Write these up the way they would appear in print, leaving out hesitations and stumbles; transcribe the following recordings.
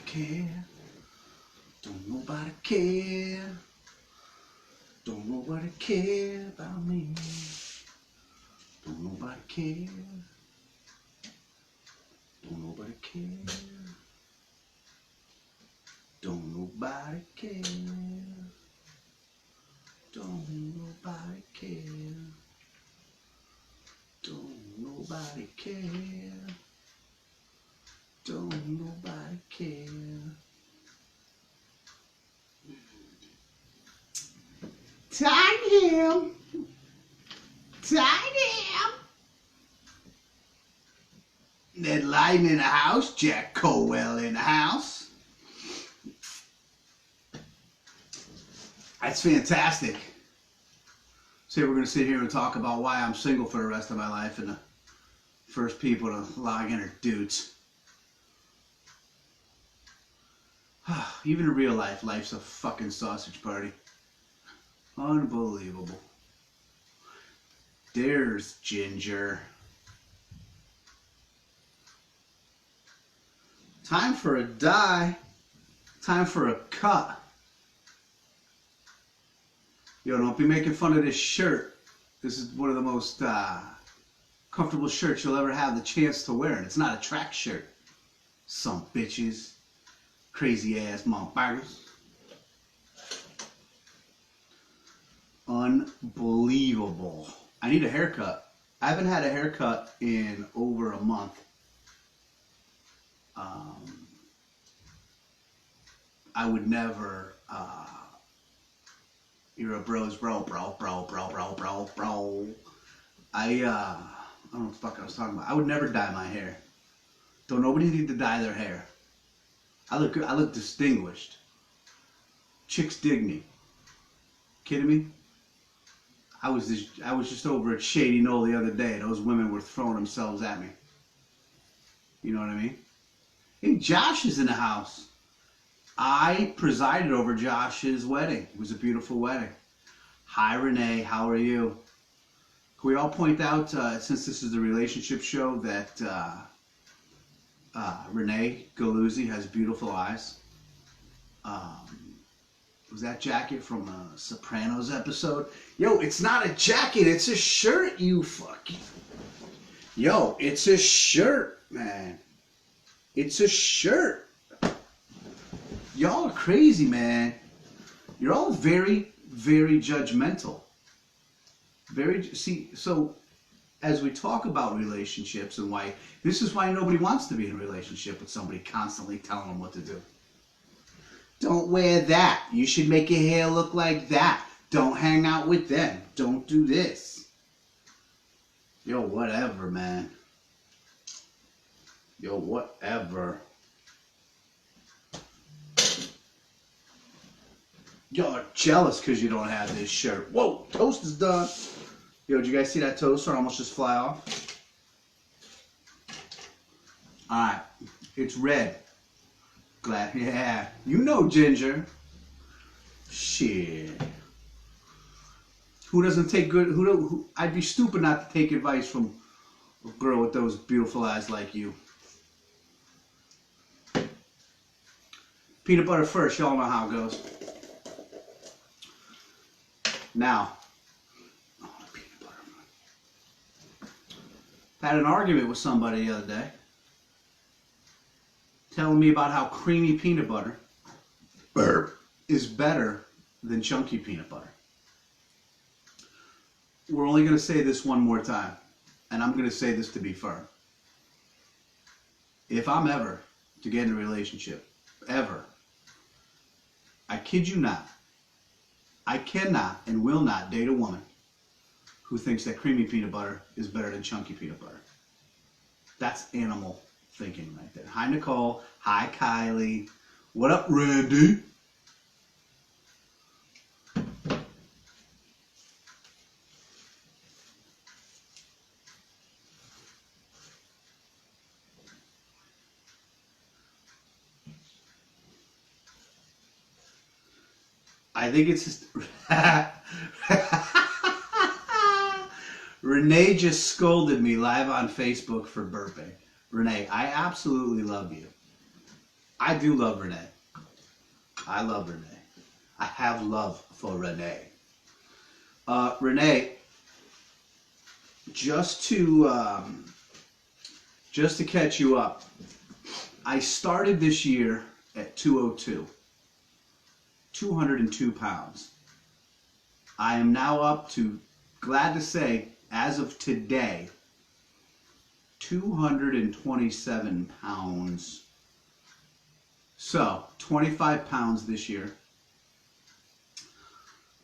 care. Don't nobody care. Don't nobody care about me. Don't nobody care. Don't nobody care. Don't nobody care. Don't nobody care. Don't nobody care. Don't nobody care. Time him. Time him. Ned Lyden in the house. Jack Colwell in the house. That's fantastic. So we're going to sit here and talk about why I'm single for the rest of my life, and the first people to log in are dudes. Even in real life, life's a fucking sausage party. Unbelievable. There's Ginger. Time for a dye. Time for a cut. Yo, don't be making fun of this shirt. This is one of the most comfortable shirts you'll ever have the chance to wear. And it's not a track shirt. Some bitches. Crazy ass motherfuckers. Unbelievable. I need a haircut. I haven't had a haircut in over a month. I would never... You're a bro. I don't know what the fuck I was talking about. I would never dye my hair. Don't nobody need to dye their hair. I look good. I look distinguished. Chicks dig me. Kidding me? I was just over at Shady Knoll the other day. Those women were throwing themselves at me. You know what I mean? Hey, Josh is in the house. I presided over Josh's wedding. It was a beautiful wedding. Hi, Renee. How are you? Can we all point out, since this is a relationship show, that Renee Galuzzi has beautiful eyes. Was that jacket from a Sopranos episode? Yo, it's not a jacket. It's a shirt, you fucking... Yo, it's a shirt, man. It's a shirt. Y'all are crazy, man. You're all very, very judgmental. So as we talk about relationships and why, this is why nobody wants to be in a relationship with somebody constantly telling them what to do. Don't wear that. You should make your hair look like that. Don't hang out with them. Don't do this. Yo, whatever, man. Yo, whatever. Y'all are jealous because you don't have this shirt. Whoa, toast is done. Yo, did you guys see that toaster almost just fly off? Alright, it's red. Glad, yeah. You know Ginger. Shit. Who doesn't take good, I'd be stupid not to take advice from a girl with those beautiful eyes like you. Peanut butter first, y'all know how it goes. Now, peanut butter. Had an argument with somebody the other day, telling me about how creamy peanut butter is better than chunky peanut butter. We're only going to say this one more time, and I'm going to say this to be firm. If I'm ever to get in a relationship, ever, I kid you not, I cannot and will not date a woman who thinks that creamy peanut butter is better than chunky peanut butter. That's animal thinking right there. Hi, Nicole. Hi, Kylie. What up, Randy? I think it's just... Renee just scolded me live on Facebook for burping. Renee, I absolutely love you. I do love Renee. I love Renee. I have love for Renee. Renee, just to catch you up, I started this year at 202, 202 pounds. I am now up to, glad to say, as of today, 227 pounds. So, 25 pounds this year.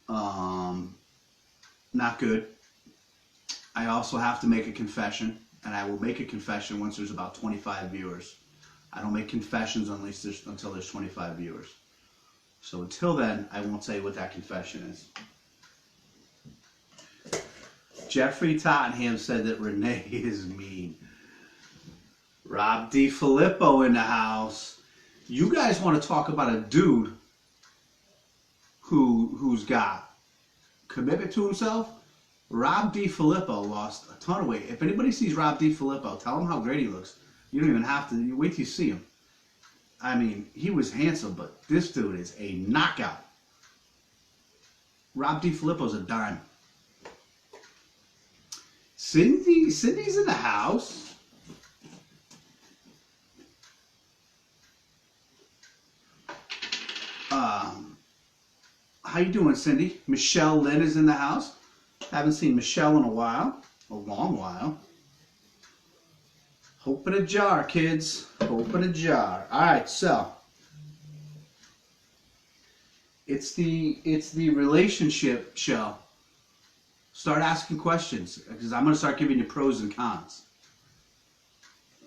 Not good. I also have to make a confession, and I will make a confession once there's about 25 viewers. I don't make confessions until there's 25 viewers. So until then, I won't tell you what that confession is. Jeffrey Tottenham said that Renee is mean. Rob DiFilippo in the house. You guys want to talk about a dude who's got commitment to himself? Rob DiFilippo lost a ton of weight. If anybody sees Rob DiFilippo, tell him how great he looks. You don't even have to. You wait till you see him. I mean, he was handsome, but this dude is a knockout. Rob DiFilippo's a dime. Cindy's in the house. How you doing, Cindy? Michelle Lynn is in the house. Haven't seen Michelle in a while. A long while. Hope in a jar, kids. Hope in a jar. Alright, so it's the relationship show. Start asking questions, because I'm going to start giving you pros and cons.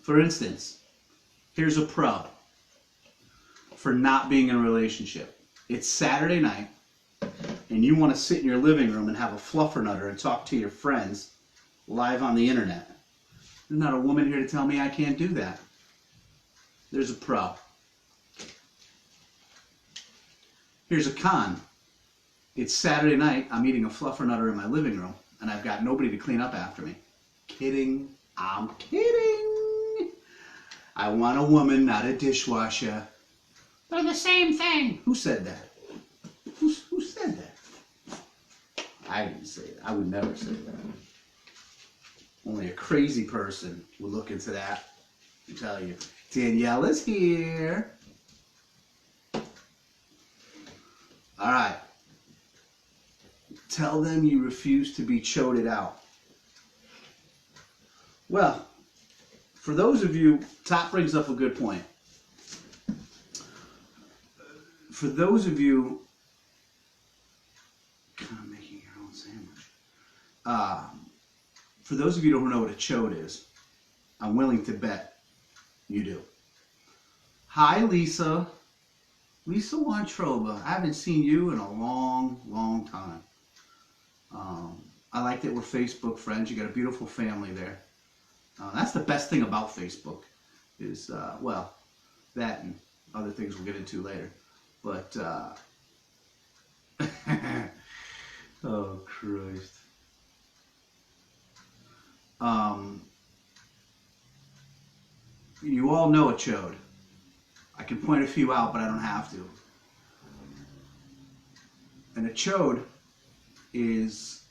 For instance, here's a pro for not being in a relationship. It's Saturday night, and you want to sit in your living room and have a fluffernutter and talk to your friends live on the internet. There's not a woman here to tell me I can't do that. There's a pro. Here's a con. It's Saturday night, I'm eating a fluffernutter in my living room, and I've got nobody to clean up after me. Kidding. I'm kidding. I want a woman, not a dishwasher. They're the same thing. Who said that? Who said that? I didn't say that. I would never say that. Only a crazy person would look into that and tell you. Danielle is here. All right. Tell them you refuse to be choted out. Well, for those of you, Top brings up a good point. For those of you, kind of making your own sandwich. For those of you who don't know what a chode is, I'm willing to bet you do. Hi, Lisa. Lisa Wantroba. I haven't seen you in a long, long time. I like that we're Facebook friends. You got a beautiful family there. That's the best thing about Facebook is, well, that and other things we'll get into later. But, oh, Christ. You all know a chode. I can point a few out, but I don't have to. And a chode is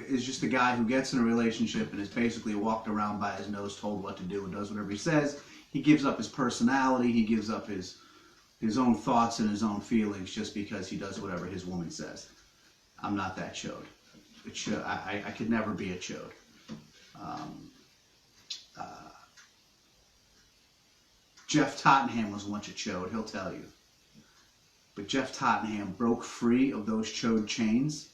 just a guy who gets in a relationship and is basically walked around by his nose, told what to do, and does whatever he says. He gives up his personality. He gives up his own thoughts and his own feelings just because he does whatever his woman says. I'm not that chode. I could never be a chode. Jeff Tottenham was once a chode, he'll tell you. But Jeff Tottenham broke free of those chode chains.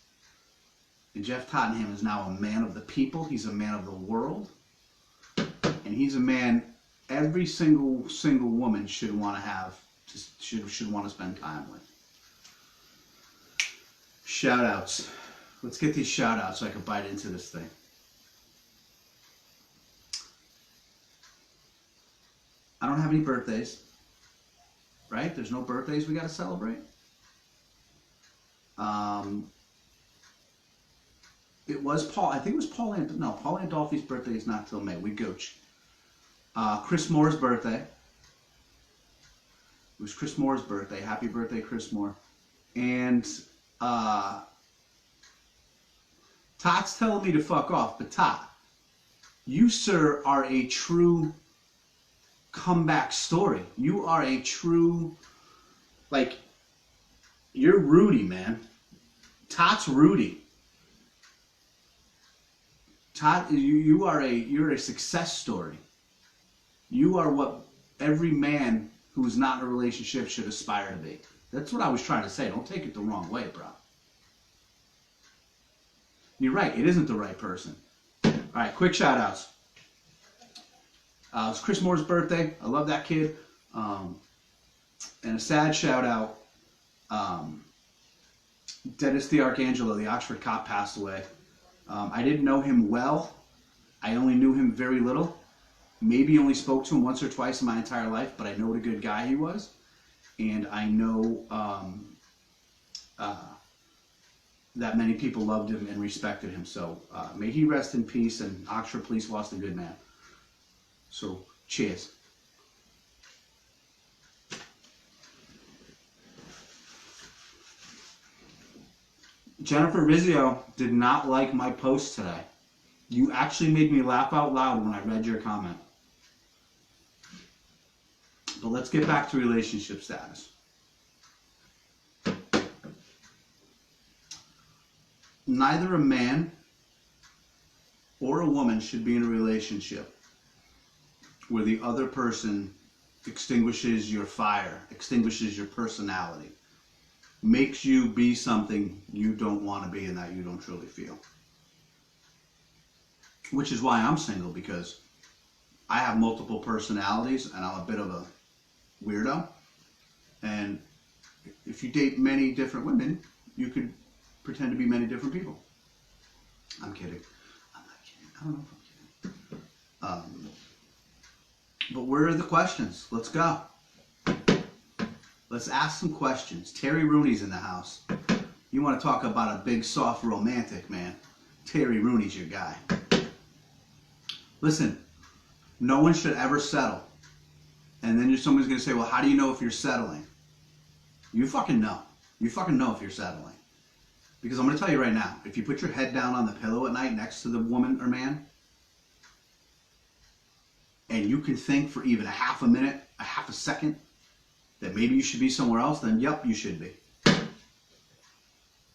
And Jeff Tottenham is now a man of the people. He's a man of the world. And he's a man every single woman should want to have, should want to spend time with. Shout outs. Let's get these shout outs so I can bite into this thing. I don't have any birthdays, right? There's no birthdays we got to celebrate. It was Paul, I think it was Paul Andolfi's birthday is not till May. We gooch. Chris Moore's birthday. It was Chris Moore's birthday. Happy birthday, Chris Moore. And Tot's telling me to fuck off, but Tot, you, sir, are a true comeback story. You are a true, like, you're Rudy, man. Tot's Rudy. Tot, you're a success story. You are what every man who's not in a relationship should aspire to be. That's what I was trying to say. Don't take it the wrong way, bro. You're right. It isn't the right person. All right, quick shout outs. It was Chris Moore's birthday. I love that kid. And a sad shout out. Dennis the Archangelo, the Oxford cop, passed away. I didn't know him well. I only knew him very little. Maybe only spoke to him once or twice in my entire life, but I know what a good guy he was. And I know that many people loved him and respected him. So may he rest in peace, and Oxford Police lost a good man. So cheers. Jennifer Rizzio did not like my post today. You actually made me laugh out loud when I read your comment. But let's get back to relationship status. Neither a man or a woman should be in a relationship where the other person extinguishes your fire, extinguishes your personality, makes you be something you don't want to be and that you don't truly feel. Which is why I'm single, because I have multiple personalities and I'm a bit of a weirdo. And if you date many different women, you could pretend to be many different people. I'm kidding. I'm not kidding. I don't know if I'm kidding. But where are the questions? Let's go. Let's ask some questions. Terry Rooney's in the house. You want to talk about a big, soft romantic, man. Terry Rooney's your guy. Listen, no one should ever settle. And then someone's going to say, well, how do you know if you're settling? You fucking know. You fucking know if you're settling. Because I'm going to tell you right now, if you put your head down on the pillow at night next to the woman or man, and you can think for even a half a minute, a half a second, that maybe you should be somewhere else, then yep, you should be.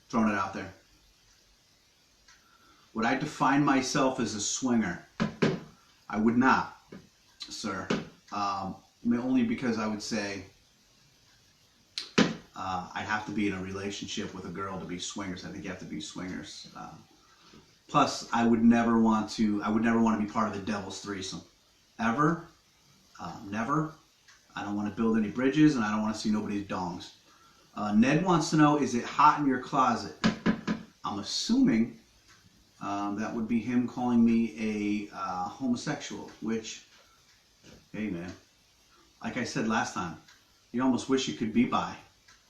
Throwing it out there. Would I define myself as a swinger? I would not, sir. Only because I would say I'd have to be in a relationship with a girl to be swingers. I think you have to be swingers. Plus, I would never want to be part of the devil's threesome. Ever. Never. I don't want to build any bridges, and I don't want to see nobody's dongs. Ned wants to know, is it hot in your closet? I'm assuming that would be him calling me a homosexual, which, hey man, like I said last time, you almost wish you could be bi,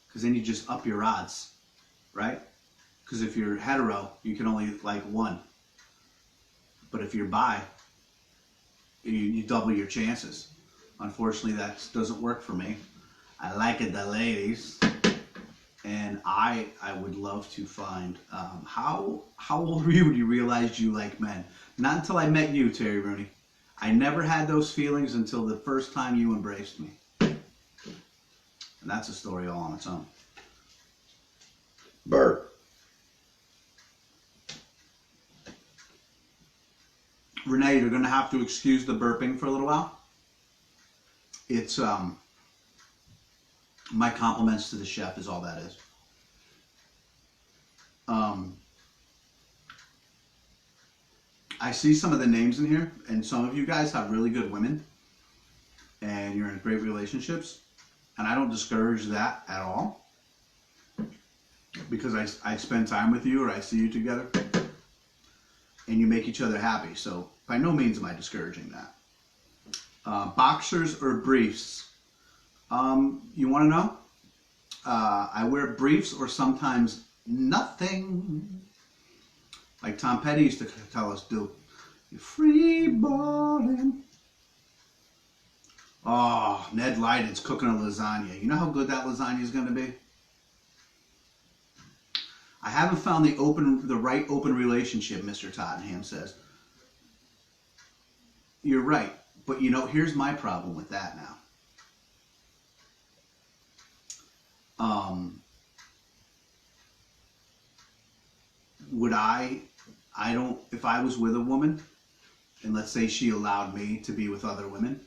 because then you just up your odds, right? Because if you're hetero, you can only like one. But if you're bi, you double your chances. Unfortunately, that doesn't work for me. I like it, the ladies. And I would love to find, how old were you when you realized you like men? Not until I met you, Terry Rooney. I never had those feelings until the first time you embraced me. And that's a story all on its own. Burp. Renee, you're going to have to excuse the burping for a little while. It's, my compliments to the chef is all that is. I see some of the names in here, and some of you guys have really good women, and you're in great relationships, and I don't discourage that at all, because I spend time with you, or I see you together, and you make each other happy, so by no means am I discouraging that. Boxers or briefs? You want to know? I wear briefs or sometimes nothing. Like Tom Petty used to tell us, do. You're free balling. Oh, Ned Leiden's cooking a lasagna. You know how good that lasagna is going to be? I haven't found the right open relationship, Mr. Tottenham says. You're right. But you know, here's my problem with that now. Would if I was with a woman, and let's say she allowed me to be with other women,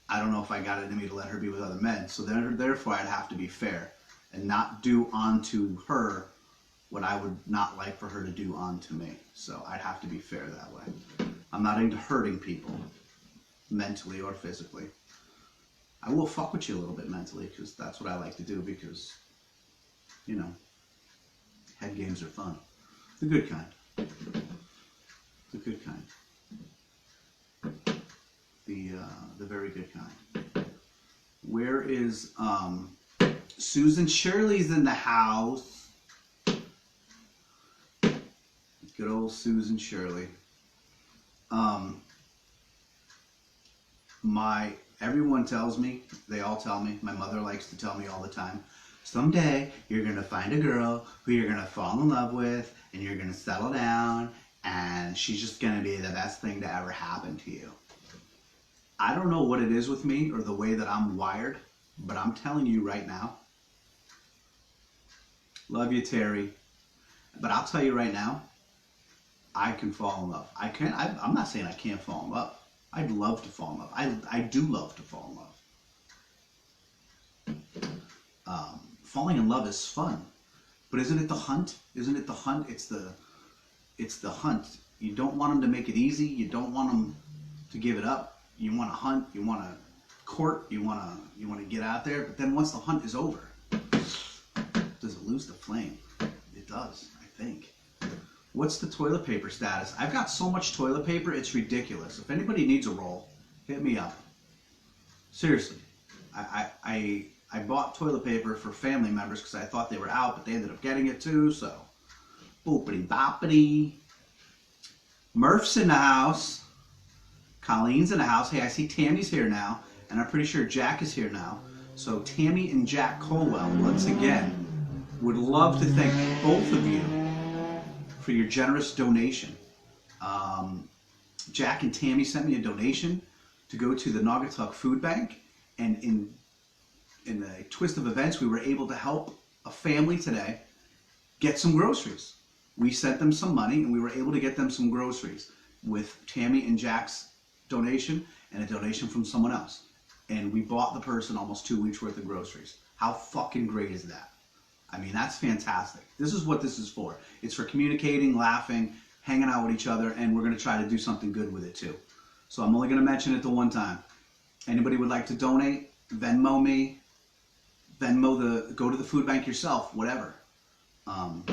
I don't know if I got it in me to let her be with other men. So therefore, I'd have to be fair and not do onto her what I would not like for her to do onto me. So I'd have to be fair that way. I'm not into hurting people, mentally or physically. I will fuck with you a little bit mentally because that's what I like to do because, you know, head games are fun. The good kind. The good kind. The very good kind. Where is Susan Shirley's in the house? Good old Susan Shirley. Everyone tells me, they all tell me, my mother likes to tell me all the time, someday you're going to find a girl who you're going to fall in love with and you're going to settle down and she's just going to be the best thing to ever happen to you. I don't know what it is with me or the way that I'm wired, but I'm telling you right now, love you, Terry, but I'll tell you right now, I can fall in love. I'm not saying I can't fall in love. I'd love to fall in love. I do love to fall in love. Falling in love is fun, but isn't it the hunt? Isn't it the hunt? It's the hunt. You don't want them to make it easy. You don't want them to give it up. You want to hunt. You want to court. You want to get out there. But then once the hunt is over, does it lose the flame? It does, I think. What's the toilet paper status? I've got so much toilet paper, it's ridiculous. If anybody needs a roll, hit me up. Seriously. I bought toilet paper for family members because I thought they were out, but they ended up getting it too, so. Boopity boppity. Murph's in the house. Colleen's in the house. Hey, I see Tammy's here now, and I'm pretty sure Jack is here now. So Tammy and Jack Colwell, once again, would love to thank both of you for your generous donation. Jack and Tammy sent me a donation to go to the Naugatuck Food Bank, and in a twist of events, we were able to help a family today get some groceries. We sent them some money, and we were able to get them some groceries with Tammy and Jack's donation and a donation from someone else. And we bought the person almost 2 weeks worth of groceries. How fucking great is that? I mean, that's fantastic. This is what this is for. It's for communicating, laughing, hanging out with each other, and we're going to try to do something good with it too. So I'm only going to mention it the one time. Anybody would like to donate, Venmo me, go to the food bank yourself, whatever. I'm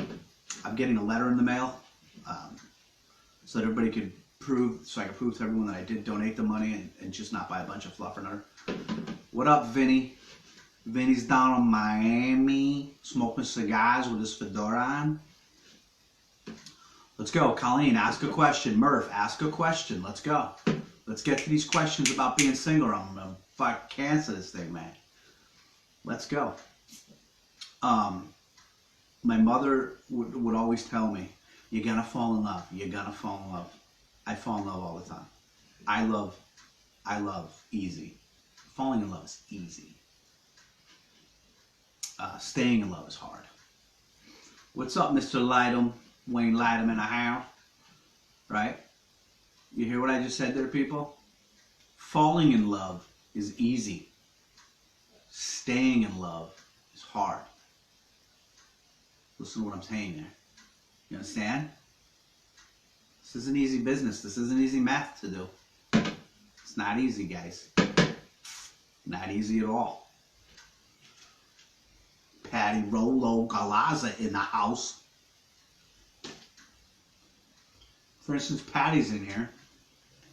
getting a letter in the mail so that everybody could so I could prove to everyone that I did donate the money and just not buy a bunch of fluff or another. What up, Vinny? Vinny's down in Miami smoking cigars with his fedora on. Let's go. Colleen, ask a question. Murph, ask a question. Let's go. Let's get to these questions about being single. I'm going to fuck cancel this thing, man. Let's go. My mother would always tell me, you're going to fall in love. You're going to fall in love. I fall in love all the time. I love easy. Falling in love is easy. Staying in love is hard. What's up, Mr. Lightum? Wayne Lightum in the house. Right? You hear what I just said there, people? Falling in love is easy. Staying in love is hard. Listen to what I'm saying there. You understand? This isn't easy business. This isn't easy math to do. It's not easy, guys. Not easy at all. Patty Rolo Galaza in the house. For instance, Patty's in here.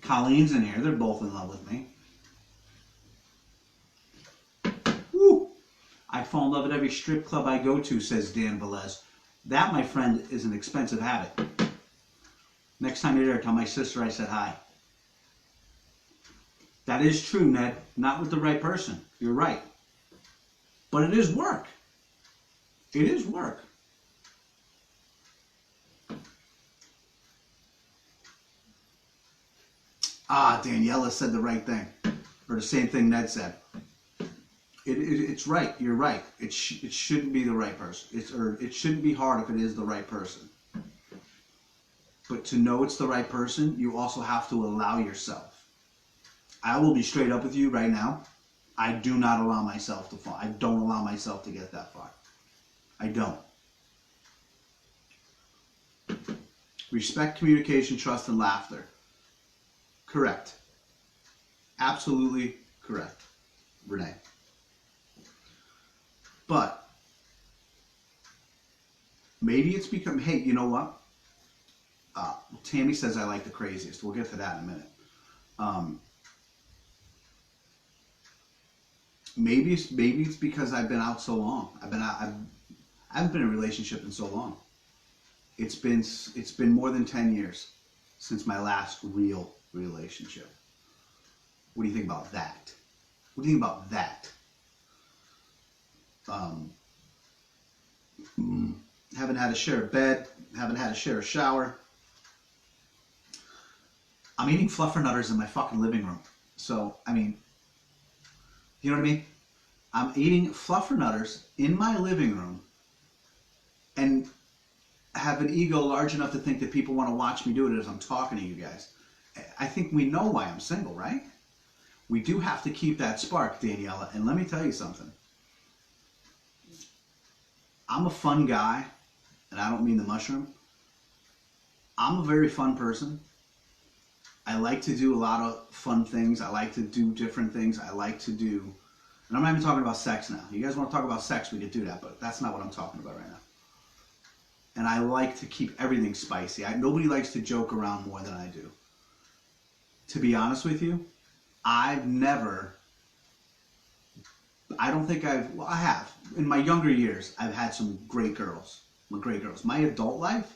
Colleen's in here. They're both in love with me. Woo! I fall in love at every strip club I go to, says Dan Velez. That, my friend, is an expensive habit. Next time you're there, tell my sister I said hi. That is true, Ned. Not with the right person. You're right. But it is work. It is work. Ah, Daniela said the right thing. Or the same thing Ned said. It's right. You're right. It shouldn't be the right person. It shouldn't be hard if it is the right person. But to know it's the right person, you also have to allow yourself. I will be straight up with you right now. I do not allow myself to fall. I don't allow myself to get that far. I don't. Respect, communication, trust, and laughter. Correct. Absolutely correct, Renee. But maybe it's become, hey, you know what? Tammy says I like the craziest. We'll get to that in a minute. Maybe it's because I've been out so long. I haven't been in a relationship in so long. It's been more than 10 years since my last real relationship. What do you think about that? What do you think about that? Haven't had to share a bed. Haven't had to share a shower. I'm eating fluffernutters in my fucking living room. So, I mean, you know what I mean? I'm eating fluffernutters in my living room and have an ego large enough to think that people want to watch me do it as I'm talking to you guys. I think we know why I'm single, right? We do have to keep that spark, Daniela. And let me tell you something. I'm a fun guy, and I don't mean the mushroom. I'm a very fun person. I like to do a lot of fun things. I like to do different things. I like to do, and I'm not even talking about sex now. You guys want to talk about sex, we could do that, but that's not what I'm talking about right now. And I like to keep everything spicy. Nobody likes to joke around more than I do. To be honest with you, I have. In my younger years, I've had some great girls. My adult life,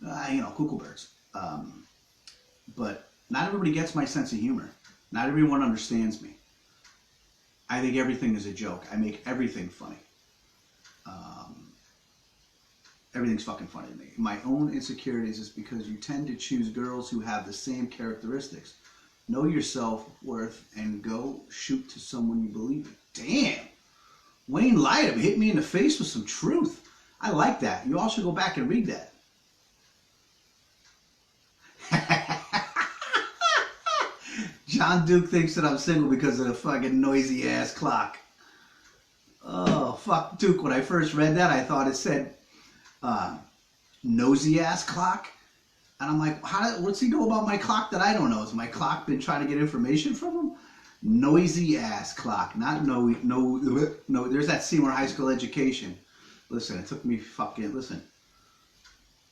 cuckoo birds. But not everybody gets my sense of humor. Not everyone understands me. I think everything is a joke. I make everything funny. Everything's fucking funny to me. My own insecurities is because you tend to choose girls who have the same characteristics. Know your self-worth and go shoot to someone you believe in. Damn! Wayne Lytham hit me in the face with some truth. I like that. You all should go back and read that. John Duke thinks that I'm single because of the fucking noisy ass clock. Oh, fuck Duke. When I first read that, I thought it said nosy ass clock. And I'm like, what's he know about my clock that I don't know? Has my clock been trying to get information from him? Noisy ass clock. Not no, there's that Seymour High School Education. Listen, it took me listen.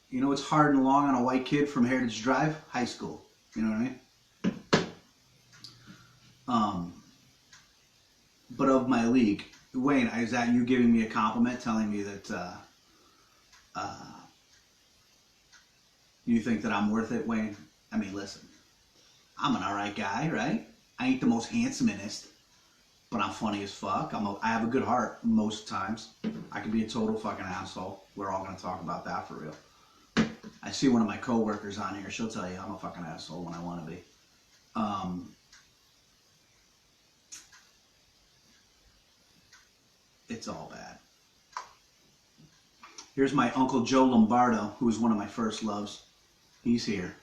You know what's hard and long on a white kid from Heritage Drive? High school. You know what I mean? But of my league, Wayne, is that you giving me a compliment, telling me that you think that I'm worth it, Wayne? I mean, listen, I'm an alright guy, right? I ain't the most handsomest, but I'm funny as fuck. I have a good heart most times. I could be a total fucking asshole. We're all gonna talk about that for real. I see one of my coworkers on here. She'll tell you I'm a fucking asshole when I want to be. It's all bad. Here's my Uncle Joe Lombardo, who was one of my first loves. He's here.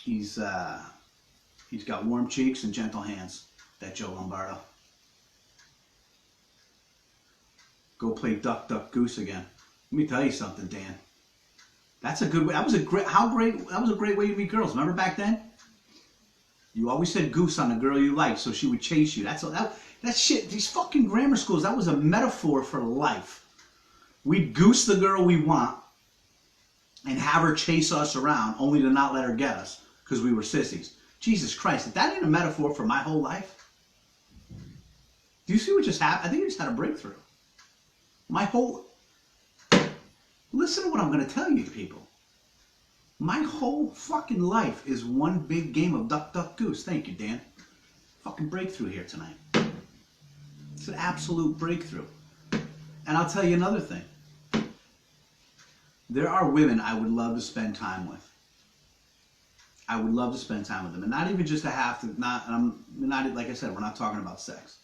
He's got warm cheeks and gentle hands, that Joe Lombardo. Go play Duck, Duck, Goose again. Let me tell you something, Dan. That's a good way. That was a great way to meet girls. Remember back then? You always said goose on the girl you liked, so she would chase you. That shit, these fucking grammar schools, that was a metaphor for life. We'd goose the girl we want and have her chase us around, only to not let her get us because we were sissies. Jesus Christ, if that ain't a metaphor for my whole life. Do you see what just happened? I think I just had a breakthrough. Listen to what I'm going to tell you, people. My whole fucking life is one big game of duck, duck, goose. Thank you, Dan. Fucking breakthrough here tonight. It's an absolute breakthrough. And I'll tell you another thing. There are women I would love to spend time with. I would love to spend time with them. And not even just to have to, I'm not, like I said, we're not talking about sex.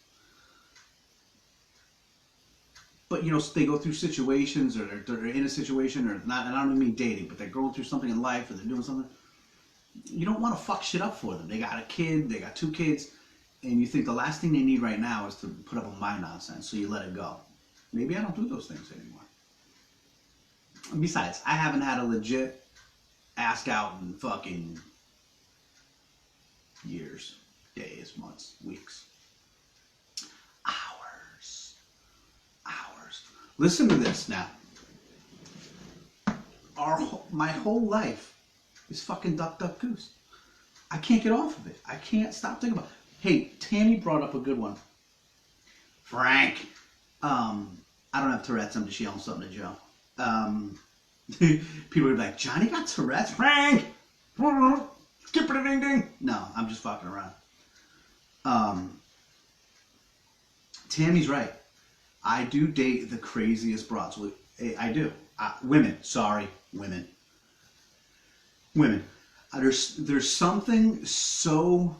But, you know, they go through situations, or they're in a situation, or not, and I don't even mean dating, but they're going through something in life, or they're doing something. You don't want to fuck shit up for them. They got a kid, they got 2 kids, and you think the last thing they need right now is to put up with my nonsense, so you let it go. Maybe I don't do those things anymore. And besides, I haven't had a legit ask out in fucking years, days, months, weeks. Hours. Listen to this now. My whole life is fucking duck, duck, goose. I can't get off of it. I can't stop thinking about it. Hey, Tammy brought up a good one. Frank. I don't have Tourette's. I'm just yelling something to Joe. People are like, Johnny got Tourette's? Frank! Skip it, ding ding. No, I'm just fucking around. Tammy's right. I do date the craziest broads. I do. Women. Sorry, women. Women. There's something so.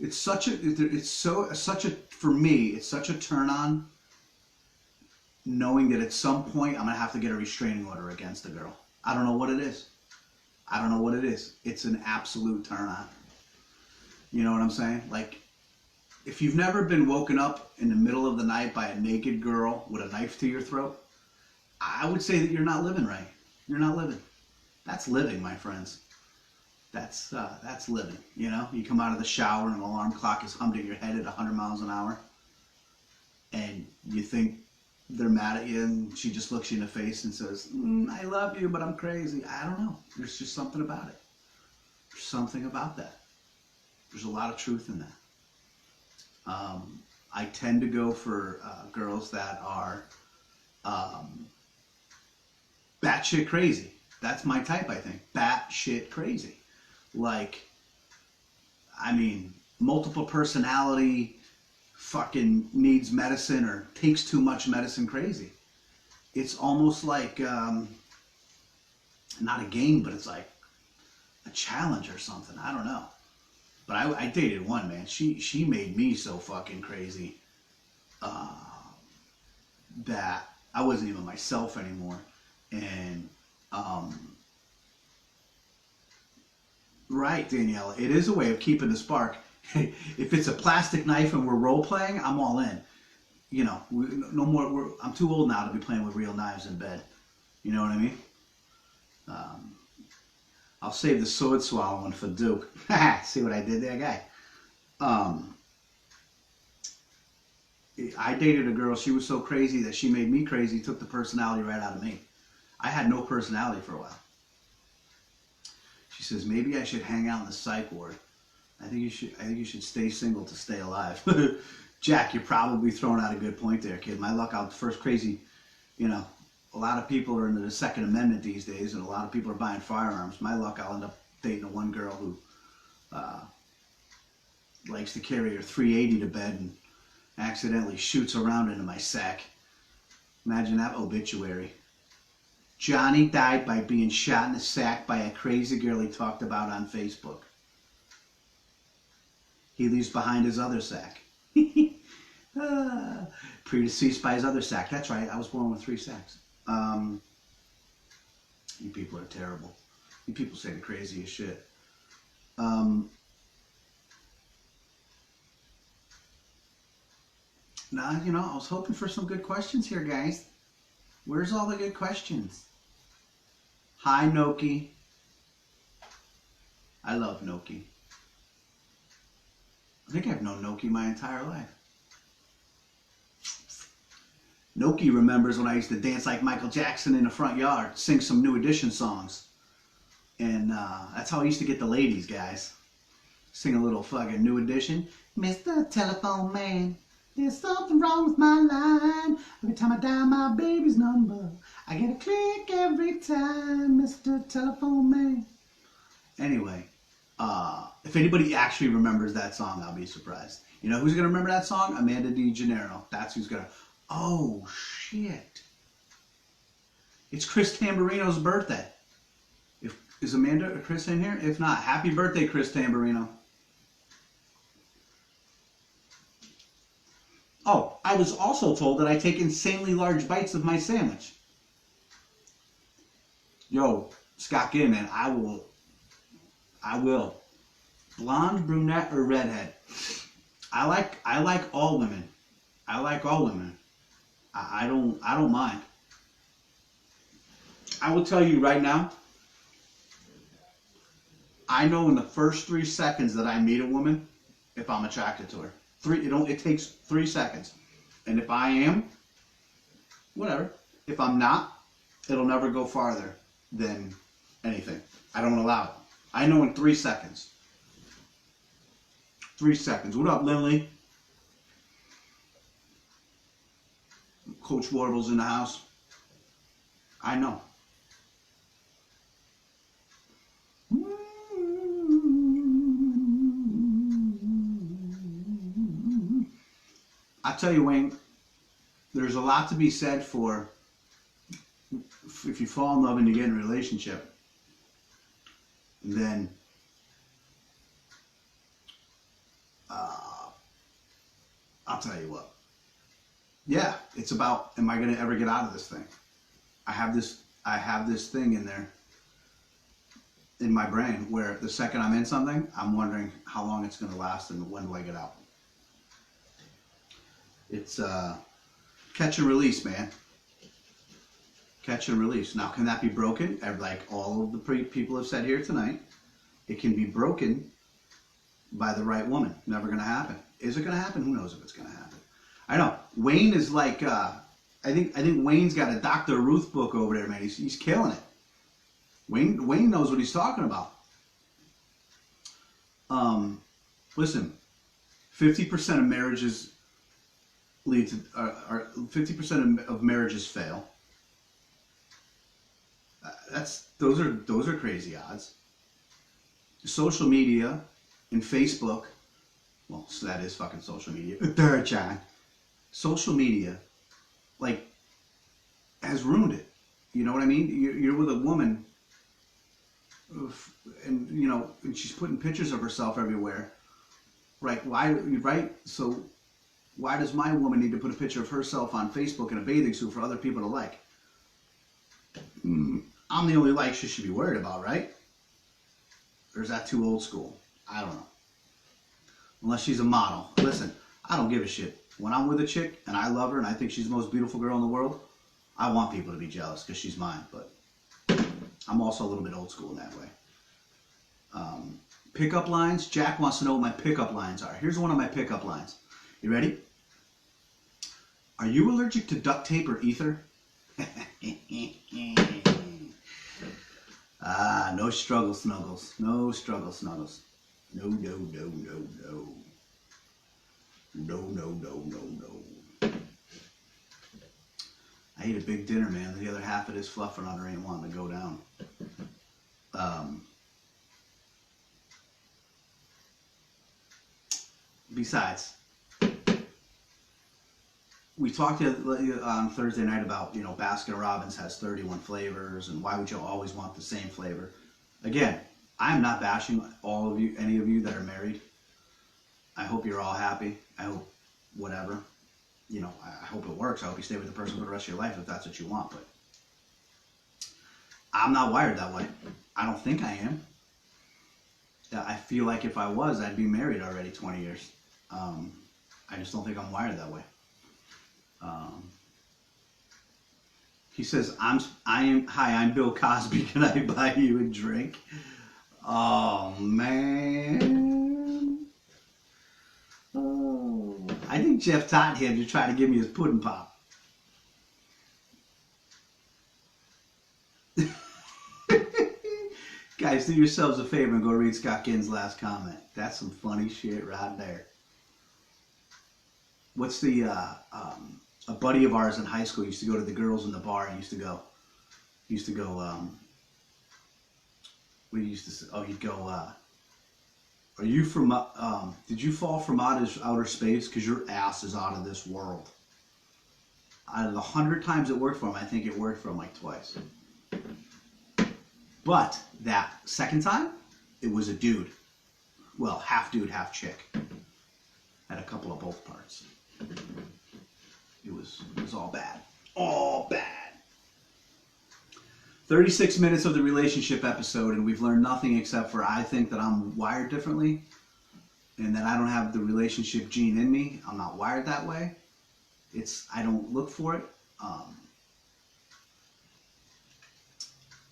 It's such a. For me, it's such a turn on. Knowing that at some point I'm gonna have to get a restraining order against a girl. I don't know what it is. It's an absolute turn on. You know what I'm saying? Like, if you've never been woken up in the middle of the night by a naked girl with a knife to your throat, I would say that you're not living right. You're not living. That's living, my friends. That's living. You know, you come out of the shower and an alarm clock is hummed in your head at 100 miles an hour, and you think they're mad at you, and she just looks you in the face and says, I love you, but I'm crazy. I don't know. There's just something about it. There's something about that. There's a lot of truth in that. I tend to go for girls that are batshit crazy. That's my type, I think. Batshit crazy. Like, I mean, multiple personality, fucking needs medicine or takes too much medicine crazy. It's almost like, not a game, but it's like a challenge or something. I don't know. But I dated one, man. She made me so fucking crazy that I wasn't even myself anymore. And, right, Danielle, it is a way of keeping the spark. If it's a plastic knife and we're role playing, I'm all in. You know, no more. I'm too old now to be playing with real knives in bed. You know what I mean? I'll save the sword swallowing for Duke. See what I did there, guy? I dated a girl. She was so crazy that she made me crazy. Took the personality right out of me. I had no personality for a while. She says, maybe I should hang out in the psych ward. I think you should stay single to stay alive. Jack, you're probably throwing out a good point there, kid. My luck out first crazy, you know, a lot of people are into the Second Amendment these days, and a lot of people are buying firearms. My luck, I'll end up dating a one girl who likes to carry her 380 to bed and accidentally shoots a round into my sack. Imagine that obituary. Johnny died by being shot in the sack by a crazy girl he talked about on Facebook. He leaves behind his other sack. Predeceased by his other sack. That's right, I was born with 3 sacks. You people are terrible. You people say the craziest shit. Now, you know, I was hoping for some good questions here, guys. Where's all the good questions? Hi, Noki. I love Noki. I think I've known Noki my entire life. Noki remembers when I used to dance like Michael Jackson in the front yard, sing some New Edition songs. And that's how I used to get the ladies, guys. Sing a little fucking New Edition. Mr. Telephone Man, there's something wrong with my line. Every time I dial my baby's number, I get a click every time, Mr. Telephone Man. Anyway, if anybody actually remembers that song, I'll be surprised. You know who's gonna remember that song? Amanda DiGennaro. That's who's gonna. Oh shit! It's Chris Tamburino's birthday. Is Amanda or Chris in here? If not, happy birthday, Chris Tamburino. Oh, I was also told that I take insanely large bites of my sandwich. Yo, Scott Ginn, man, I will. Blonde, brunette, or redhead. I like all women. I like all women. I don't mind. I will tell you right now, I know in the first 3 seconds that I meet a woman if I'm attracted to her. It takes 3 seconds. And if I am, whatever. If I'm not, it'll never go farther than anything. I don't allow it. I know in 3 seconds. 3 seconds. What up, Lindley? Coach Warble's in the house. I know. I tell you, Wayne, there's a lot to be said for if you fall in love and you get in a relationship, then I'll tell you what. Yeah, it's about, am I going to ever get out of this thing? I have this thing in there in my brain where the second I'm in something, I'm wondering how long it's going to last and when do I get out. It's catch and release, man. Catch and release. Now, can that be broken? Like all of the people have said here tonight, it can be broken by the right woman. Never going to happen. Is it going to happen? Who knows if it's going to happen? I know. Wayne is like, I think Wayne's got a Dr. Ruth book over there, man. He's killing it. Wayne knows what he's talking about. Listen, 50% of marriages lead to, 50% of marriages fail. Those are crazy odds. Social media and Facebook, well, so that is fucking social media. Third John. Social media, like, has ruined it. You know what I mean? You're with a woman, and you know, and she's putting pictures of herself everywhere. Right? Why? Right? So, why does my woman need to put a picture of herself on Facebook in a bathing suit for other people to like? I'm the only like she should be worried about, right? Or is that too old school? I don't know. Unless she's a model. Listen, I don't give a shit. When I'm with a chick and I love her and I think she's the most beautiful girl in the world, I want people to be jealous because she's mine. But I'm also a little bit old school in that way. Pickup lines. Jack wants to know what my pickup lines are. Here's one of my pickup lines. You ready? Are you allergic to duct tape or ether? No struggle snuggles. No struggle snuggles. No, no, no, no, no. No, no, no, no, no. I ate a big dinner, man. The other half of this fluffernutter ain't wanting to go down. Besides, we talked on Thursday night about, you know, Baskin Robbins has 31 flavors, and why would you always want the same flavor? Again, I'm not bashing all of you, any of you that are married. I hope you're all happy. I hope whatever. You know, I hope it works. I hope you stay with the person for the rest of your life if that's what you want. But I'm not wired that way. I don't think I am. I feel like if I was, I'd be married already 20 years. I just don't think I'm wired that way. He says, hi, I'm Bill Cosby. Can I buy you a drink? Oh, man. Oh, I think Jeff Tottenham just tried to give me his pudding pop. Guys, do yourselves a favor and go read Scott Ginn's last comment. That's some funny shit right there. What's the, a buddy of ours in high school used to go to the girls in the bar and used to go, we used to say, oh, he'd go, are you from, did you fall from outer space? Because your ass is out of this world. Out of the 100 times it worked for him, I think it worked for him like twice. But that second time, it was a dude. Well, half dude, half chick. Had a couple of both parts. It was all bad. All bad. 36 minutes of the relationship episode, and we've learned nothing except for I think that I'm wired differently and that I don't have the relationship gene in me. I'm not wired that way. I don't look for it.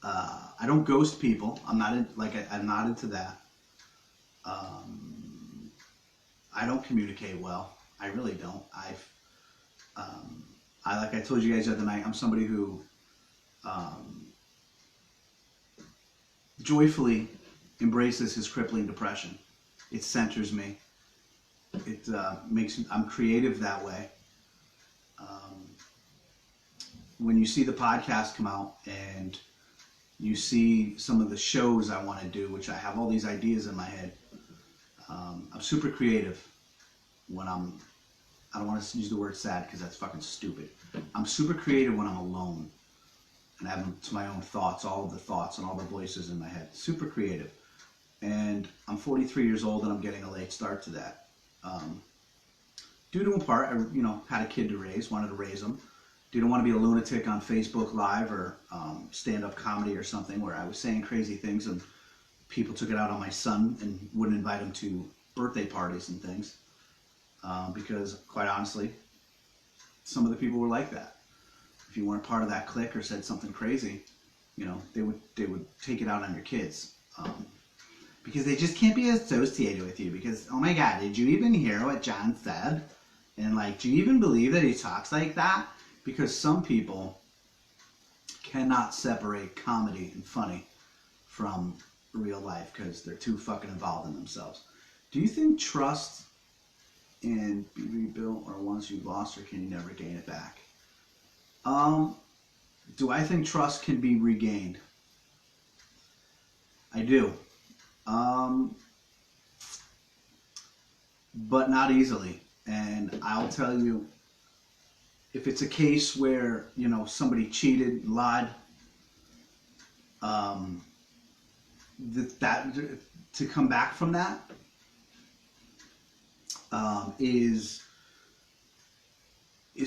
I don't ghost people. I'm not into that. I don't communicate well. I really don't. Like I told you guys the other night, I'm somebody who joyfully embraces his crippling depression. It centers me. It I'm creative that way. When you see the podcast come out and you see some of the shows I want to do, which I have all these ideas in my head, I'm super creative when I don't want to use the word sad because that's fucking stupid. I'm super creative when I'm alone and I have to my own thoughts, all of the thoughts and all the voices in my head. Super creative. And I'm 43 years old and I'm getting a late start to that. Due to in part, I had a kid to raise, wanted to raise him. Didn't want to be a lunatic on Facebook Live or stand-up comedy or something where I was saying crazy things and people took it out on my son and wouldn't invite him to birthday parties and things. Because, quite honestly, some of the people were like that. If you weren't part of that clique or said something crazy, they would take it out on your kids. Because they just can't be associated with you. Because, oh my God, did you even hear what John said? And, do you even believe that he talks like that? Because some people cannot separate comedy and funny from real life because they're too fucking involved in themselves. Do you think trust can be rebuilt, or once you've lost her, can you never gain it back? Do I think trust can be regained? I do. But not easily. And I'll tell you, if it's a case where, somebody cheated, lied, to come back from that is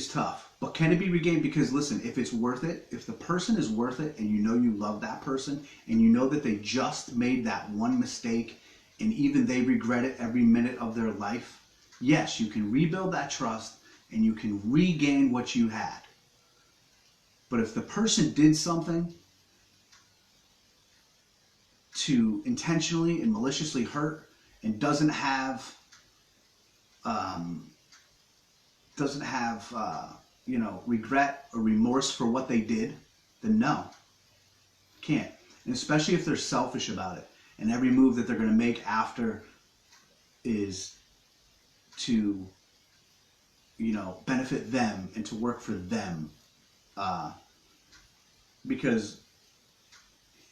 tough. But can it be regained? Because listen, if it's worth it, if the person is worth it and you love that person and you know that they just made that one mistake and even they regret it every minute of their life, yes, you can rebuild that trust and you can regain what you had. But if the person did something to intentionally and maliciously hurt and doesn't have regret or remorse for what they did, then no, can't. And especially if they're selfish about it and every move that they're going to make after is to benefit them and to work for them. Because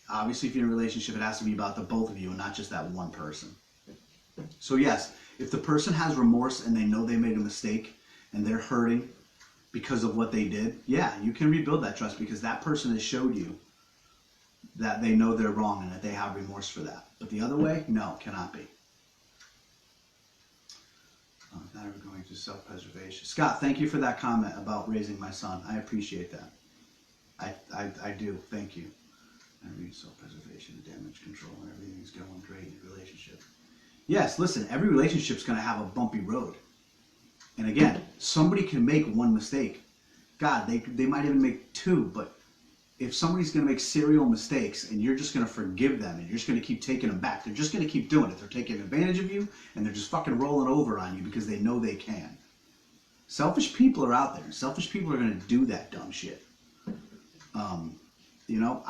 obviously if you're in a relationship, it has to be about the both of you and not just that one person. So yes, if the person has remorse and they know they made a mistake and they're hurting because of what they did, yeah, you can rebuild that trust because that person has showed you that they know they're wrong and that they have remorse for that. But the other way, no, cannot be. Now we're going to self-preservation. Scott, thank you for that comment about raising my son. I appreciate that. I do. Thank you. I read self-preservation, damage control, and everything's going great in a relationship. Yes, listen, every relationship's going to have a bumpy road. And again, somebody can make one mistake. God, they might even make two, but if somebody's going to make serial mistakes and you're just going to forgive them and you're just going to keep taking them back, they're just going to keep doing it. They're taking advantage of you and they're just fucking rolling over on you because they know they can. Selfish people are out there. Selfish people are going to do that dumb shit.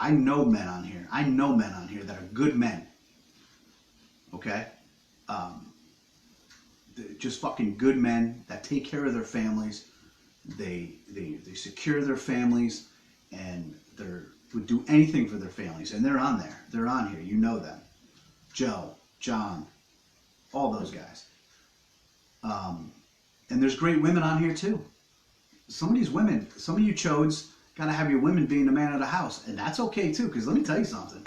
I know men on here. I know men on here that are good men. Okay? Just fucking good men that take care of their families. They secure their families and they're would do anything for their families, and they're on there. They're on here. You know them. Joe, John, all those guys. And there's great women on here too. Some of these women, some of you chodes, gotta have your women being the man of the house, and that's okay too. Because let me tell you something.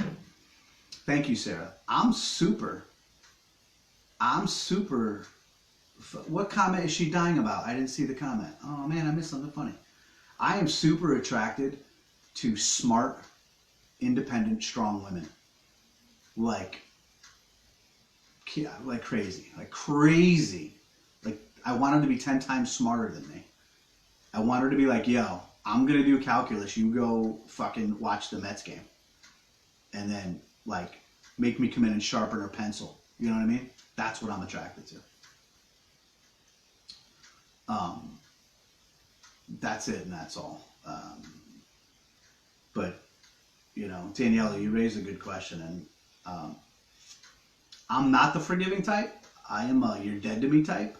Thank you, Sarah. I'm super. What comment is she dying about? I didn't see the comment. Oh man, I missed something funny. I am super attracted to smart, independent, strong women. Like crazy. Like, I want her to be 10 times smarter than me. I want her to be like, yo, I'm going to do calculus. You go fucking watch the Mets game. And then, like, make me come in and sharpen her pencil. You know what I mean? That's what I'm attracted to. That's it and that's all. But, you know, Daniela, you raised a good question. And I'm not the forgiving type. I am a you're dead to me type.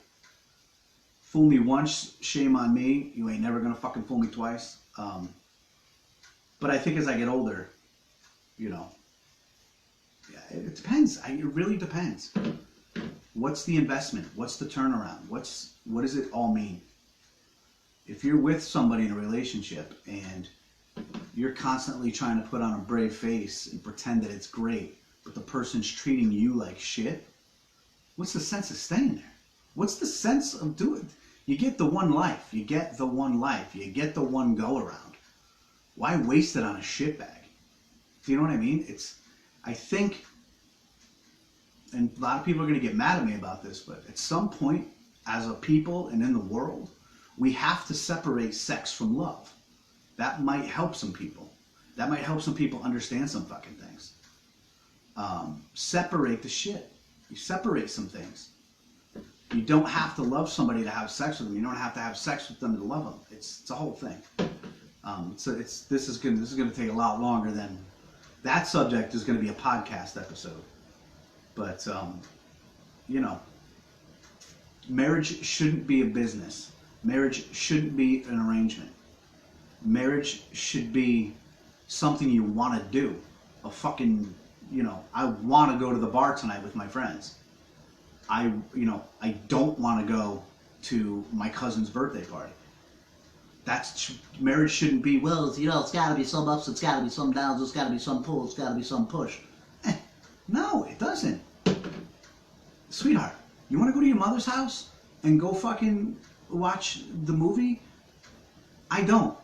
Fool me once, shame on me. You ain't never gonna fucking fool me twice. But I think as I get older, you know, yeah, it depends. It really depends. What's the investment? What's the turnaround? What does it all mean? If you're with somebody in a relationship and you're constantly trying to put on a brave face and pretend that it's great, but the person's treating you like shit, what's the sense of staying there? What's the sense of doing? You get the one life. You get the one life. You get the one go around. Why waste it on a shitbag? Do you know what I mean? I think, and a lot of people are going to get mad at me about this, but at some point, as a people and in the world, we have to separate sex from love. That might help some people. That might help some people understand some fucking things. Separate the shit. You separate some things. You don't have to love somebody to have sex with them. You don't have to have sex with them to love them. It's a whole thing. This is gonna take a lot longer than that. Subject is gonna be a podcast episode. But you know, marriage shouldn't be a business. Marriage shouldn't be an arrangement. Marriage should be something you want to do. A fucking, you know, I want to go to the bar tonight with my friends. I don't want to go to my cousin's birthday party. Marriage shouldn't be, well, you know, it's got to be some ups, it's got to be some downs, it's got to be some pull, it's got to be some push. No, it doesn't. Sweetheart, you want to go to your mother's house and go fucking watch the movie? I don't.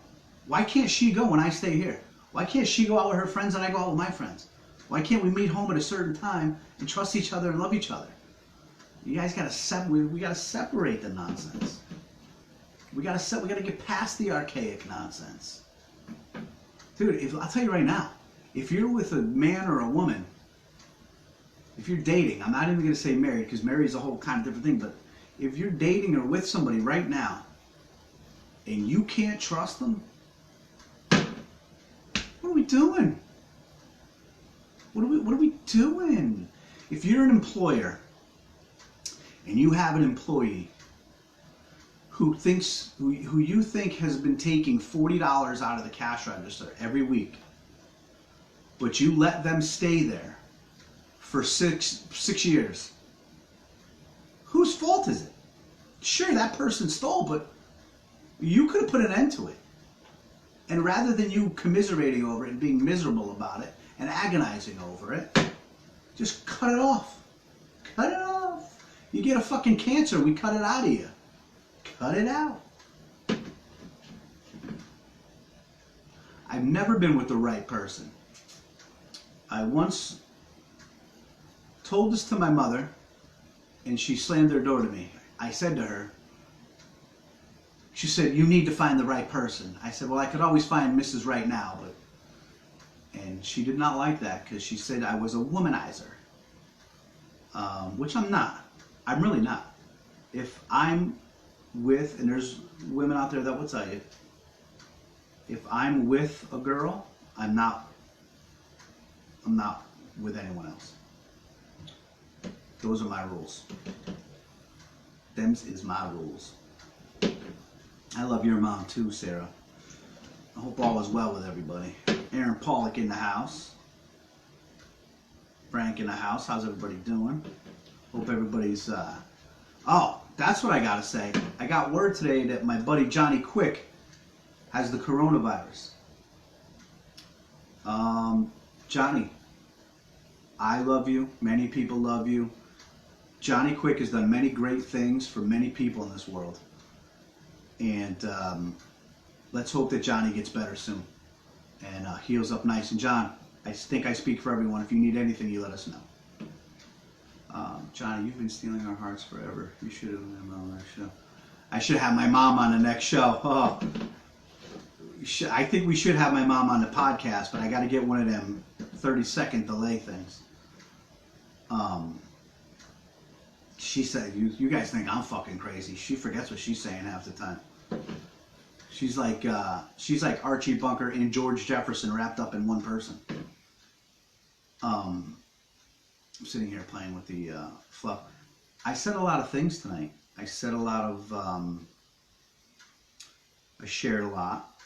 Why can't she go when I stay here? Why can't she go out with her friends and I go out with my friends? Why can't we meet home at a certain time and trust each other and love each other? You guys gotta we gotta separate the nonsense. We gotta get past the archaic nonsense. Dude, I'll tell you right now, if you're with a man or a woman, if you're dating, I'm not even gonna say married because married is a whole kind of different thing, but if you're dating or with somebody right now and you can't trust them, what are we doing? What are we doing? If you're an employer and you have an employee who you think has been taking $40 out of the cash register every week, but you let them stay there for six years, whose fault is it? Sure, that person stole, but you could have put an end to it. And rather than you commiserating over it and being miserable about it and agonizing over it, just cut it off. Cut it off. You get a fucking cancer, we cut it out of you. Cut it out. I've never been with the right person. I once told this to my mother, and she slammed her door to me. I said to her, she said, you need to find the right person. I said, well, I could always find Mrs. Right now, but... And she did not like that because she said I was a womanizer. Which I'm not. I'm really not. If I'm with, and there's women out there that will tell you, if I'm with a girl, I'm not with anyone else. Those are my rules. Them's is my rules. I love your mom too, Sarah. I hope all is well with everybody. Aaron Pollock in the house. Frank in the house. How's everybody doing? Hope everybody's... Oh, that's what I gotta say. I got word today that my buddy Johnny Quick has the coronavirus. Johnny, I love you. Many people love you. Johnny Quick has done many great things for many people in this world. And let's hope that Johnny gets better soon and heals up nice. And John, I think I speak for everyone. If you need anything, you let us know. Johnny, you've been stealing our hearts forever. You should have been on our show. I should have my mom on the next show. Oh, I think we should have my mom on the podcast, but I got to get one of them 30-second delay things. She said, you guys think I'm fucking crazy. She forgets what she's saying half the time. She's like Archie Bunker and George Jefferson wrapped up in one person. I'm sitting here playing with the fluff. I said a lot of things tonight. I said a lot of, I shared a lot.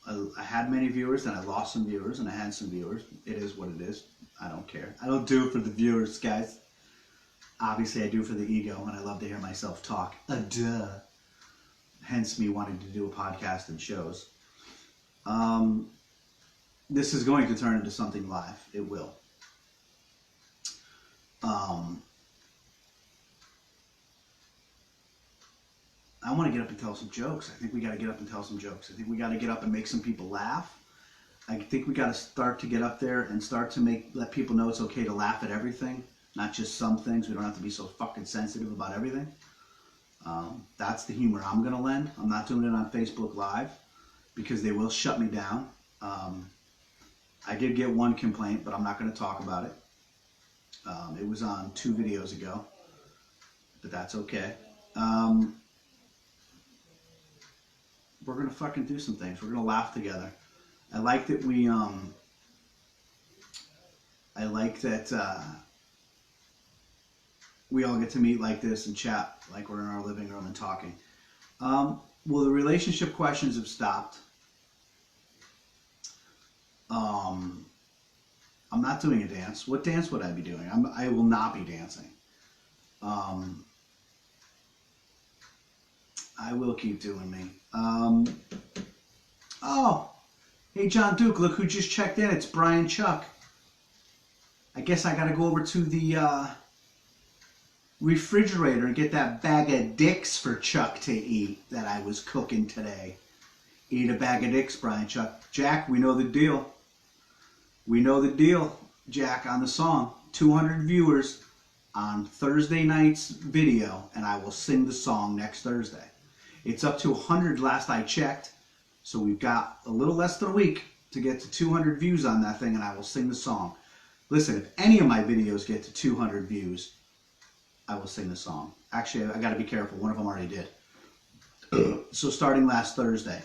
I had many viewers, then I lost some viewers, and I had some viewers. It is what it is. I don't care. I don't do it for the viewers, guys. Obviously, I do it for the ego, and I love to hear myself talk. Duh. Hence me wanting to do a podcast and shows. This is going to turn into something live. It will. I want to get up and tell some jokes. I think we got to get up and tell some jokes. I think we got to get up and make some people laugh. I think we got to start to get up there and start to let people know it's okay to laugh at everything, not just some things. We don't have to be so fucking sensitive about everything. That's the humor I'm going to lend. I'm not doing it on Facebook Live because they will shut me down. I did get one complaint, but I'm not going to talk about it. It was on 2 videos ago, but that's okay. We're going to fucking do some things. We're going to laugh together. I like that we all get to meet like this and chat like we're in our living room and talking. Well, the relationship questions have stopped. I'm not doing a dance. What dance would I be doing? I will not be dancing. I will keep doing me. Oh, hey John Duke, look who just checked in. It's Brian Chuck. I guess I gotta go over to the refrigerator and get that bag of dicks for Chuck to eat that I was cooking today. Eat a bag of dicks, Brian Chuck. Jack, we know the deal. We know the deal, Jack, on the song. 200 viewers on Thursday night's video, and I will sing the song next Thursday. It's up to 100 last I checked, so we've got a little less than a week to get to 200 views on that thing, and I will sing the song. Listen, if any of my videos get to 200 views, I will sing the song. Actually, I got to be careful. One of them already did. So starting last Thursday.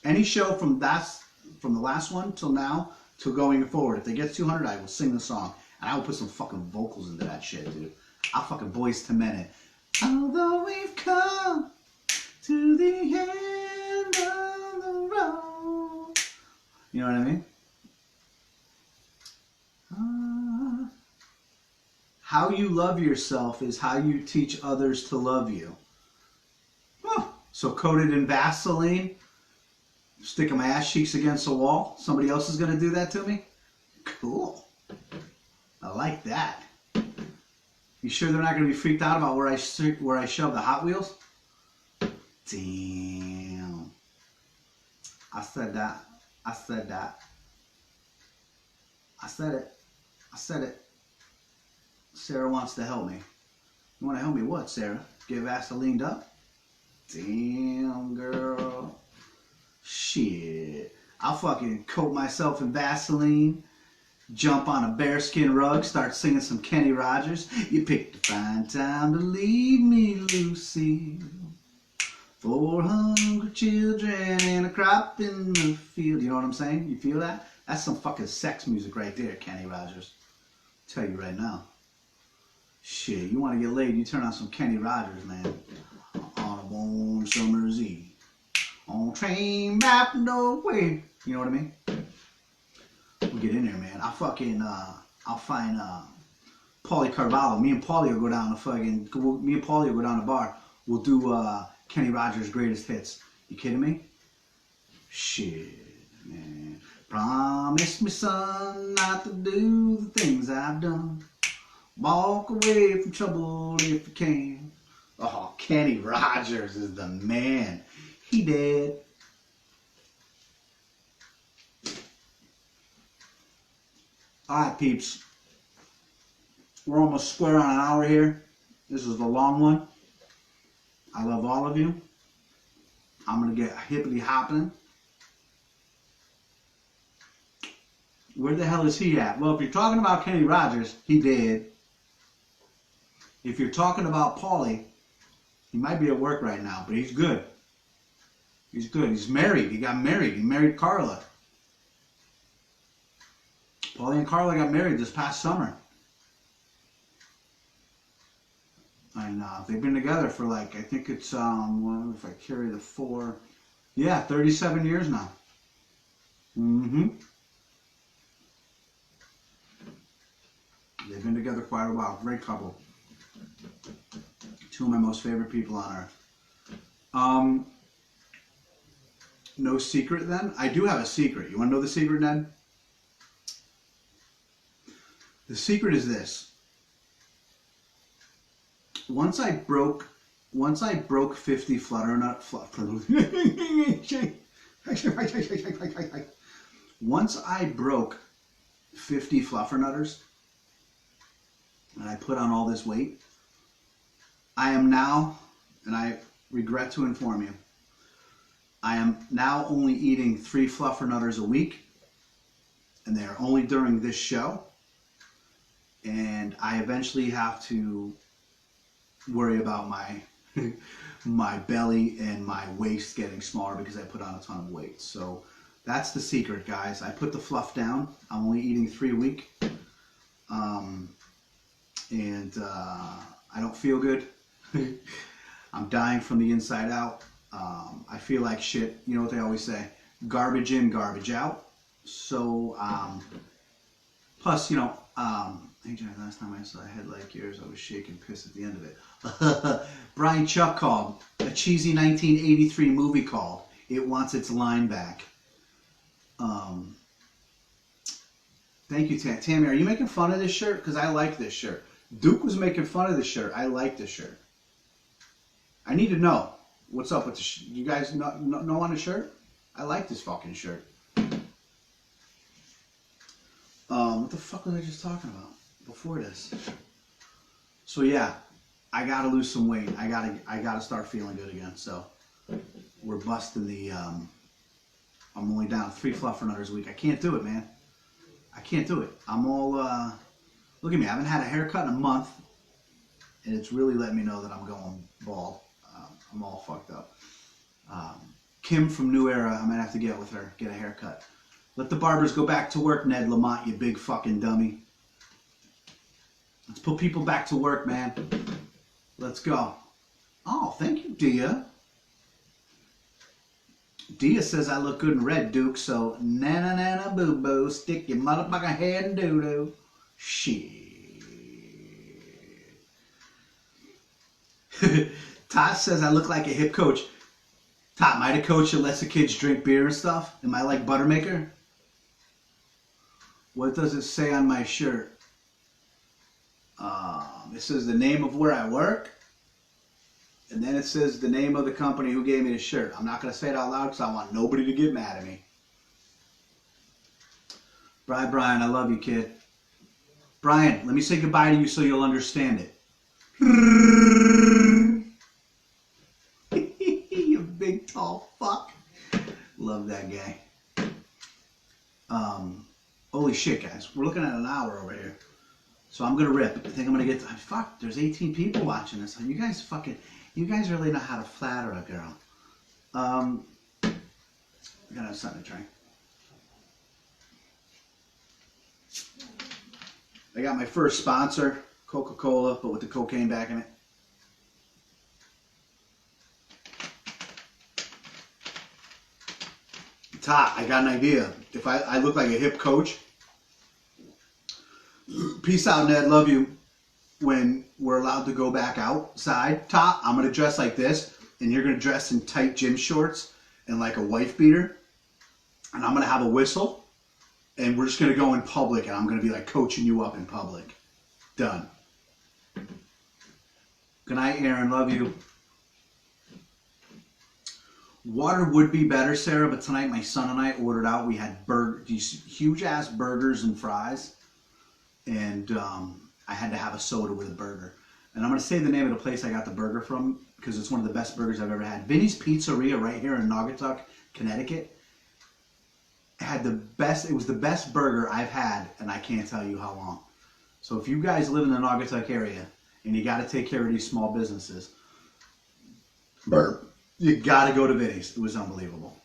Any show from the last one till now, till going forward, if they get 200, I will sing the song. And I will put some fucking vocals into that shit, dude. I'll fucking Boyz II Men it. Although we've come to the end of the road. You know what I mean? How you love yourself is how you teach others to love you. Huh. So coated in Vaseline, sticking my ass cheeks against the wall. Somebody else is going to do that to me? Cool. I like that. You sure they're not going to be freaked out about where I shove the Hot Wheels? Damn. I said that. I said that. I said it. I said it. Sarah wants to help me. You want to help me what, Sarah? Get Vaselined up? Damn, girl. Shit. I'll fucking coat myself in Vaseline, jump on a bearskin rug, start singing some Kenny Rogers. You picked a fine time to leave me, Lucy. 4 hungry children and a crop in the field. You know what I'm saying? You feel that? That's some fucking sex music right there, Kenny Rogers. I'll tell you right now. Shit, you want to get laid, you turn on some Kenny Rogers, man. On a warm summer's eve. On a train wrapping away. You know what I mean? get in there, man. I'll find Paulie Carvalho. Me and Paulie will go down to the bar. We'll do Kenny Rogers' greatest hits. You kidding me? Shit, man. Promise me, son, not to do the things I've done. Walk away from trouble if you can. Oh, Kenny Rogers is the man. He dead. Alright, peeps. We're almost square on an hour here. This is the long one. I love all of you. I'm going to get hippity hopping. Where the hell is he at? Well, if you're talking about Kenny Rogers, he dead. If you're talking about Paulie, he might be at work right now, but he's good. He's good. He's married. He got married. He married Carla. Paulie and Carla got married this past summer. And they've been together for like, I think it's, well, if I carry the 4, yeah, 37 years now. Mm-hmm. They've been together quite a while. Great couple. Two of my most favorite people on earth. No secret then? I do have a secret. You want to know the secret, Ned? The secret is this. Once I broke 50 Once I broke 50 fluffernutters and I put on all this weight, I am now, and I regret to inform you, I am now only eating 3 fluffernutters a week, and they are only during this show. And I eventually have to worry about my my belly and my waist getting smaller because I put on a ton of weight. So that's the secret, guys. I put the fluff down. I'm only eating 3 a week. I don't feel good. I'm dying from the inside out. I feel like shit. You know what they always say? Garbage in, garbage out. So, plus, you know, hey, Jack, last time I saw a head like yours, I was shaking piss at the end of it. Brian Chuck called. A cheesy 1983 movie called. It wants its line back. Thank you, Tammy. Are you making fun of this shirt? Because I like this shirt. Duke was making fun of this shirt. I like this shirt. I need to know what's up with the shirt. You guys know on the shirt? I like this fucking shirt. What the fuck was I just talking about before this? So yeah, I gotta lose some weight. I gotta start feeling good again. So we're busting the. I'm only down 3 fluffernutters a week. I can't do it, man. I can't do it. I'm all. Look at me. I haven't had a haircut in a month, and it's really letting me know that I'm going bald. I'm all fucked up. Kim from New Era, I might have to get with her, get a haircut. Let the barbers go back to work, Ned Lamont, you big fucking dummy. Let's put people back to work, man. Let's go. Oh, thank you, Dia. Dia says I look good in red, Duke, so nana boo boo, stick your motherfucking head in doo doo. Shit. Todd says I look like a hip coach. Todd, am I the coach that lets the kids drink beer and stuff? Am I like Buttermaker? What does it say on my shirt? It says the name of where I work. And then it says the name of the company who gave me the shirt. I'm not going to say it out loud because I want nobody to get mad at me. Brian, I love you, kid. Brian, let me say goodbye to you so you'll understand it. You big, tall fuck. Love that guy. Holy shit, guys. We're looking at an hour over here. So I'm going to rip. I think I'm going to get... Fuck, there's 18 people watching this. You guys fucking... You guys really know how to flatter a girl. I gotta have something to drink. I got my first sponsor, Coca-Cola, but with the cocaine back in it. Todd, I got an idea. If I look like a hip coach, Peace out, Ned. Love you. When we're allowed to go back outside, Top, I'm going to dress like this, and you're going to dress in tight gym shorts and like a wife beater, and I'm going to have a whistle, and we're just going to go in public, and I'm going to be like coaching you up in public. Done. Good night, Aaron. Love you. Water would be better, Sarah, but tonight my son and I ordered out. We had these huge-ass burgers and fries, and I had to have a soda with a burger. And I'm going to say the name of the place I got the burger from because it's one of the best burgers I've ever had. Vinny's Pizzeria right here in Naugatuck, Connecticut. Had the best, it was the best burger I've had, and I can't tell you how long. So if you guys live in the Naugatuck area and you got to take care of these small businesses, you got to go to Vinny's. It was unbelievable.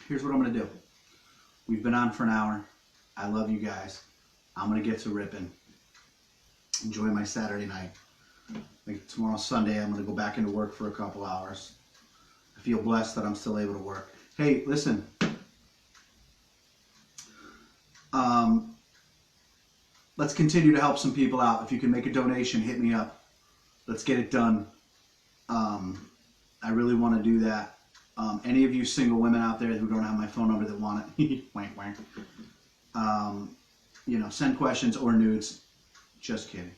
Here's what I'm going to do. We've been on for an hour. I love you guys. I'm going to get to ripping. Enjoy my Saturday night. Like tomorrow Sunday, I'm going to go back into work for a couple hours. I feel blessed that I'm still able to work. Hey, listen. Let's continue to help some people out. If you can make a donation, hit me up. Let's get it done. I really want to do that. Any of you single women out there who don't have my phone number that want it, wank, wank. You know, send questions or nudes. Just kidding.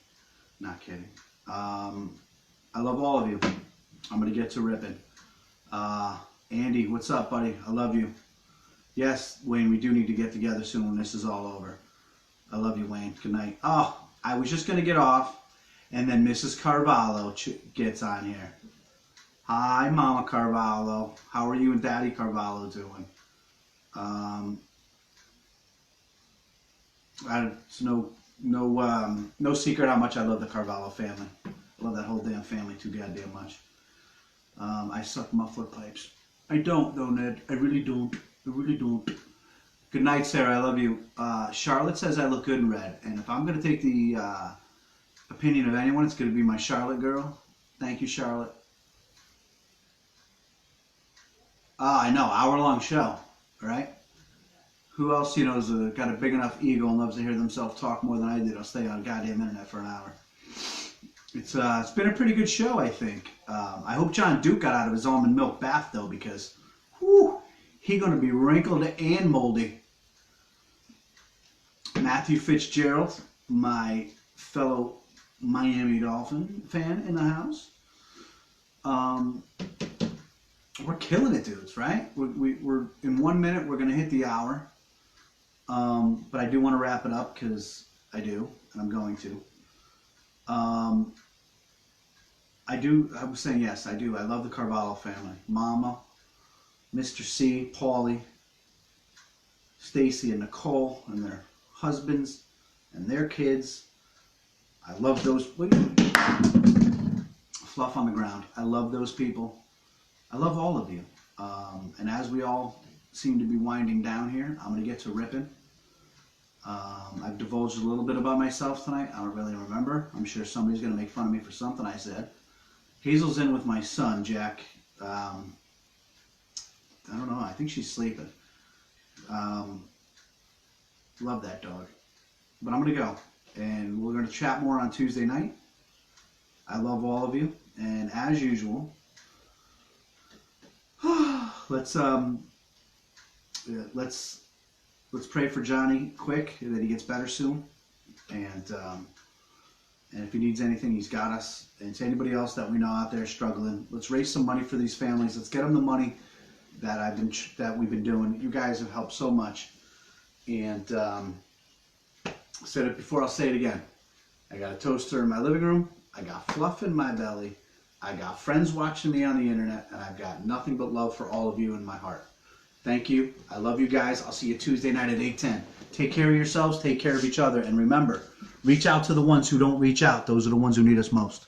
Not kidding. I love all of you. I'm going to get to ripping. Andy, what's up, buddy? I love you. Yes, Wayne, we do need to get together soon when this is all over. I love you, Wayne. Good night. Oh, I was just going to get off, and then Mrs. Carvalho gets on here. Hi, Mama Carvalho. How are you and Daddy Carvalho doing? It's no secret how much I love the Carvalho family. I love that whole damn family too goddamn much. I suck muffler pipes. I don't, though, Ned. I really don't. I really don't. Good night, Sarah. I love you. Charlotte says I look good in red. And if I'm going to take the opinion of anyone, it's going to be my Charlotte girl. Thank you, Charlotte. I know. Hour-long show. All right? Who else, you know, has got a big enough ego and loves to hear themselves talk more than I did? I'll stay on goddamn internet for an hour. It's been a pretty good show, I think. I hope John Duke got out of his almond milk bath, though, because whew, he's going to be wrinkled and moldy. Matthew Fitzgerald, my fellow Miami Dolphin fan in the house. We're killing it, dudes, right? We're in 1 minute, we're going to hit the hour. But I do want to wrap it up because I do, and I'm going to. I was saying yes, I do. I love the Carvalho family. Mama, Mr. C, Paulie, Stacy and Nicole, and their husbands, and their kids. I love those. Fluff on the ground. I love those people. I love all of you. And as we all seem to be winding down here, I'm going to get to ripping. I've divulged a little bit about myself tonight. I don't really remember. I'm sure somebody's going to make fun of me for something I said. Hazel's in with my son, Jack. I don't know. I think she's sleeping. Love that dog. But I'm going to go. And we're going to chat more on Tuesday night. I love all of you. And as usual, let's pray for Johnny quick, that he gets better soon. And if he needs anything, he's got us. And to anybody else that we know out there struggling, let's raise some money for these families. Let's get them the money that we've been doing. You guys have helped so much. And I said it before, I'll say it again. I got a toaster in my living room. I got fluff in my belly. I got friends watching me on the internet, and I've got nothing but love for all of you in my heart. Thank you. I love you guys. I'll see you Tuesday night at 8:10. Take care of yourselves. Take care of each other. And remember, reach out to the ones who don't reach out. Those are the ones who need us most.